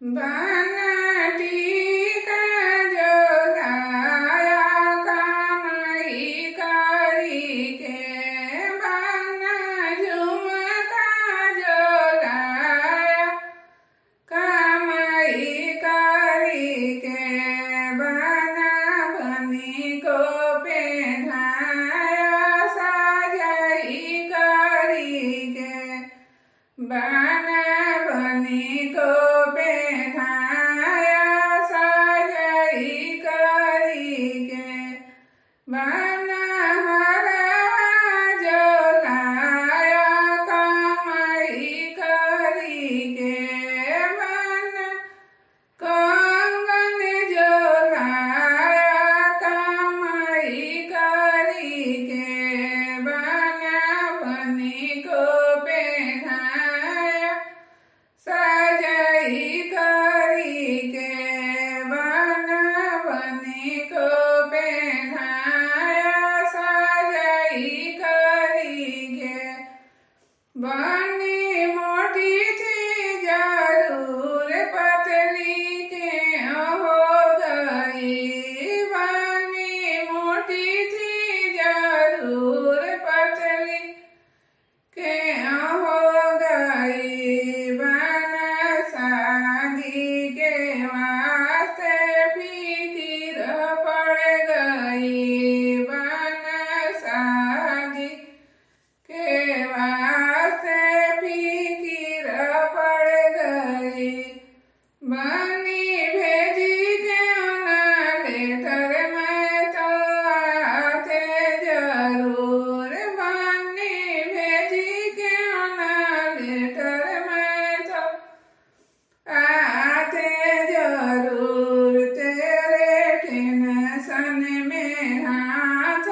बनटी का जोगाया कमाई करी के बन झुमका जोगाया कमाई करी के बन बनी को पहनाया सजाई करी के बन बनी को पहनाया सजाई करी के बन हरवा जोलाया कमाई करी के बन कंगन जोलाया कमाई करी के बन बनी को पहनाया सजाई करी के बन बनी को पहनाया सजाई करी के बनी मोटी थी जरूर पतली के हो गई बनी मोटी थी जरूर पतली के हो गई बन शादी के वास्ते फिकिर पड़ गई बन शादी के वास्ते फिकिर पड़ गई बनी भेजी क्यों ना लेटर में तो आते जरूर बनी भेजी क्यों ना लेटर में तो आते जरूर तेरे टेंशन में हाथ